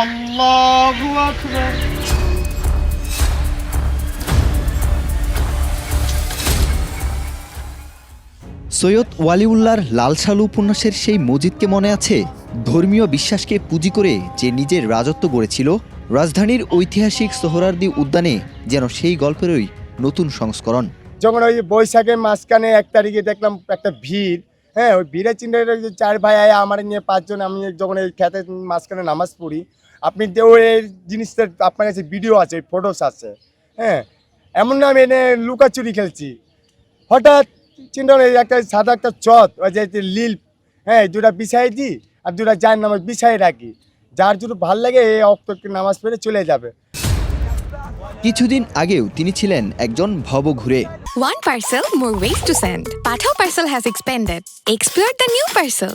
আল্লাহু আকবার। সৈয়দ ওয়ালিউল্লাহর লাল সালু উপন্যাসের সেই মসজিদকে মনে আছে? ধর্মীয় বিশ্বাসকে পুঁজি করে যে নিজের রাজত্ব গড়েছিল, রাজধানীর ঐতিহাসিক সোহরাওয়ার্দী উদ্যানে যেন সেই গল্পেরই নতুন সংস্করণ। যখন ওই বৈশাখের মাঝখানে 1 তারিখে দেখলাম একটা ভিড়, হ্যাঁ, ওই ভিড়ের চিন্তা 4 ভাই আয়া আমার নিয়ে 5 জন, আমি যখন এই খেতের মাঝখানে নামাজ পড়ি, আপনি ওই জিনিসটা আপনার কাছে ভিডিও আছে, ফটোস আছে, হ্যাঁ, এমন না আমি এনে লুকাচুরি খেলছি। হঠাৎ চিন্তা করে একটা সাদা একটা চট, ওই যে লীল, হ্যাঁ, দুটা বিছাই দিই আর দুটা যার নামাজ বিছাই রাখি, যার যদি ভাল লাগে এই অক্ত নামাজ পড়ে চলে যাবে। কিছুদিন আগেও তিনি ছিলেন একজন ভবঘুরে। One parcel, more ways to send. Pathao parcel has expanded. Explore the new parcel.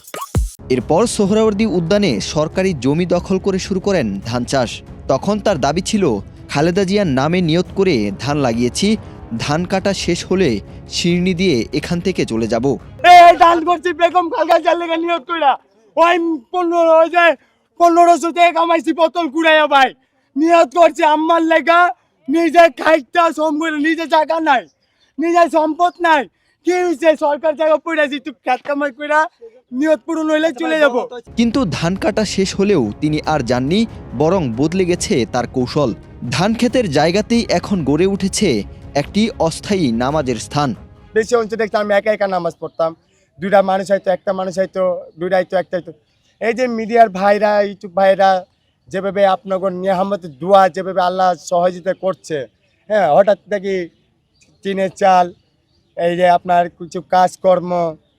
এরপর সোহরাওয়ার্দী উদ্যানে সরকারি জমি দখল করে শুরু করেন ধান চাষ। তখন তার দাবি ছিল, খালেদা জিয়ার নামে নিয়ত করে ধান লাগিয়েছি, ধান কাটা শেষ হলে শিরনি দিয়ে এখান থেকে চলে যাব। এই ধান করছি বেগম খালগা জাল লেগে নিয়ত কইরা, ওই 1500 টাকা কামাইছি বোতল কুড়াইয়া ভাই, নিয়ত করছি আম্মার লেগা, নিজে খাইটা সম করে, নিজে জায়গা নাই, নিজের সম্পদ নাই, কি হয়েছে সরকার জায়গা পড়েছি, তুই খেত কামাই কইরা নিয়ত পূরণ হইলে চলে যাব। কিন্তু ধান কাটা শেষ হলেও তিনি আর যাননি, বরং বদলে গেছে তার কৌশল। ধান ক্ষেতের জায়গাতেই এখন গড়ে উঠেছে একটি অস্থায়ী নামাজের স্থান। বেশি অঞ্চল দেখতাম আমি একা একা নামাজ পড়তাম, দুইটা মানুষ হয়তো, একটা মানুষ হয়তো, দুইটা হয়তো, একটা হয়তো। এই যে মিডিয়ার ভাইরা, ইউটিউব ভাইরা যেভাবে আপনাকে নিয়ামতের দোয়া যেভাবে আল্লাহ সহযোগিতা করছে, হ্যাঁ, হঠাৎ দেখি টিনের চাল, এই যে আপনার কিছু কাজকর্ম,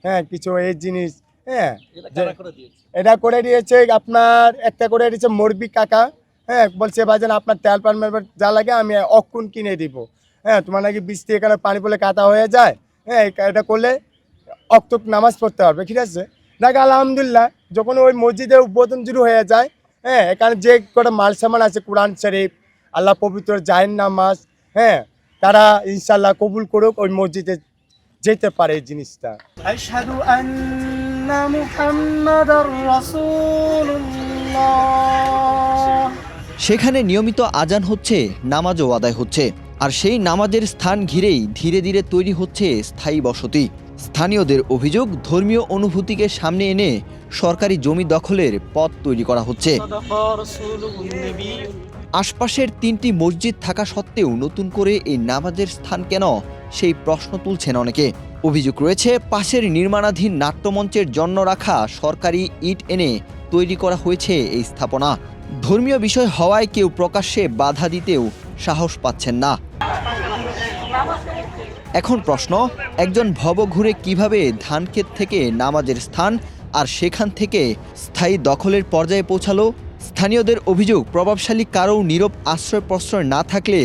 হ্যাঁ, কিছু এই জিনিস, হ্যাঁ, এটা করে দিয়েছে আপনার, একটা করে দিয়েছে মরবি কাকা, হ্যাঁ, বলছে বাজান আপনার তেল পান যা লাগে আমি অক্ষুণ কিনে দিব, হ্যাঁ, তোমার নাকি বৃষ্টি এখানে পানি পড়লে কাদা হয়ে যায়, হ্যাঁ, এটা করলে অক্তক নামাজ পড়তে পারবে, ঠিক আছে। দেখ আলহামদুলিল্লাহ, যখন ওই মসজিদে উদ্বোধন শুরু হয়ে যায়, হ্যাঁ, এখানে যে কটা মাল সামান আছে, কোরআন শরীফ, আল্লাহ পবিত্র জাহির নামাজ, হ্যাঁ, তারা ইনশাল্লাহ কবুল করুক, ওই মসজিদে যেতে পারে এই জিনিসটা। আশহাদু আন্না মুহাম্মাদার রাসূলুল্লাহ। সেখানে নিয়মিত আজান হচ্ছে, নামাজও আদায় হচ্ছে, আর সেই নামাজের স্থান ঘিরেই ধীরে ধীরে তৈরি হচ্ছে স্থায়ী বসতি। স্থানীয়দের অভিযোগ, ধর্মীয় অনুভূতিকে সামনে এনে সরকারি জমি দখলের পথ তৈরি করা হচ্ছে। আশপাশের 3টি মসজিদ থাকা সত্ত্বেও নতুন করে এই নামাজের স্থান কেন, সেই প্রশ্ন তুলছেন অনেকে। অভিযোগ রয়েছে, পাশের নির্মাণাধীন নাট্যমঞ্চের জন্য রাখা সরকারি ইট এনে তৈরি করা হয়েছে এই স্থাপনা। ধর্মীয় বিষয় হওয়ায় কেউ প্রকাশ্যে বাধা দিতেও সাহস পাচ্ছেন না। এখন প্রশ্ন, একজন ভবঘুরে কিভাবে ধানক্ষেত থেকে নামাজের স্থান আর সেখান থেকে স্থায়ী দখলের পর্যায়ে পৌঁছালো? স্থানীয়দের অভিযোগ, প্রভাবশালী কারও নীরব আশ্রয় প্রশ্রয় না থাকলে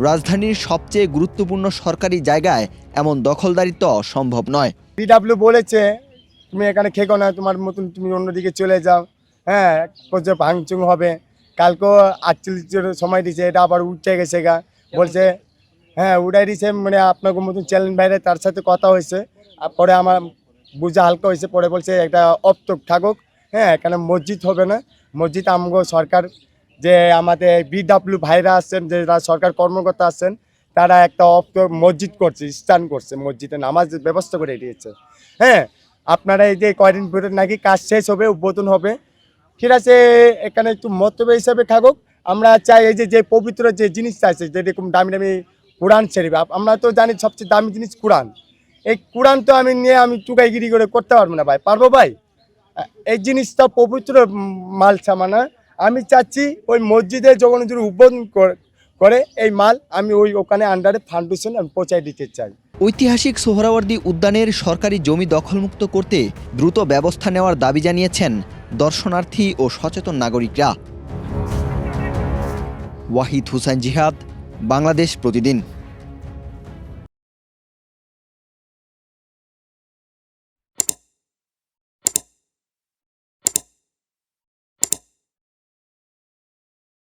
রাজধানীর সবচেয়ে গুরুত্বপূর্ণ সরকারি জায়গায় এমন দখলদারিত্ব সম্ভব নয়। পিডাব্লিউ বলেছে তুমি এখানে খেকো না, তোমার মতন তুমি অন্যদিকে চলে যাও, হ্যাঁ, কোথাও ভাঙচুং হবে। কালকেও 48 সময় দিছে, এটা আবার উঠে গেছে গা, বলছে হ্যাঁ উড়াই দিছে, মানে আপনার মতন চ্যালেঞ্জ বাইরে তার সাথে কথা হয়েছে, আর পরে আমার বুঝা হালকা হয়েছে, পরে বলছে একটা অপ্তক থাকুক, হ্যাঁ, এখানে মসজিদ হবে না, মসজিদ আমগো সরকার যে আমাদের বিডাব্লিউ ভাইরা আসছেন, যে সরকার কর্মকর্তা আসছেন, তারা একটা মসজিদ করছে, স্থান করছে, মসজিদে নামাজ ব্যবস্থা করে দিয়েছে, হ্যাঁ, আপনারা এই যে কয়দিন পরে নাকি কাজ শেষ হবে, উদ্বোধন হবে, ঠিক আছে, এখানে একটু মন্তব্য হিসাবে থাকুক। আমরা চাই এই যে পবিত্র যে জিনিসটা আছে, যেরকম দামি দামি কোরআন শরীফ, আমরা তো জানি সবচেয়ে দামি জিনিস কোরআন, এই কোরআন তো আমি নিয়ে আমি চুকাইগিরি করে করতে পারবো না ভাই, পারবো ভাই? এই জিনিসটা পবিত্র মাল সামানা, আমি চাচ্ছি ওই মসজিদে যখন যদি উদ্বোধন করে এই মাল আমি ওখানে আন্ডারে ফাউন্ডেশন আমি পৌঁছায় দিতে চাই। ঐতিহাসিক সোহরাওয়ার্দী উদ্যানের সরকারি জমি দখলমুক্ত করতে দ্রুত ব্যবস্থা নেওয়ার দাবি জানিয়েছেন দর্শনার্থী ও সচেতন নাগরিকরা। ওয়াহিদ হুসাইন জিহাদ, বাংলাদেশ প্রতিদিন।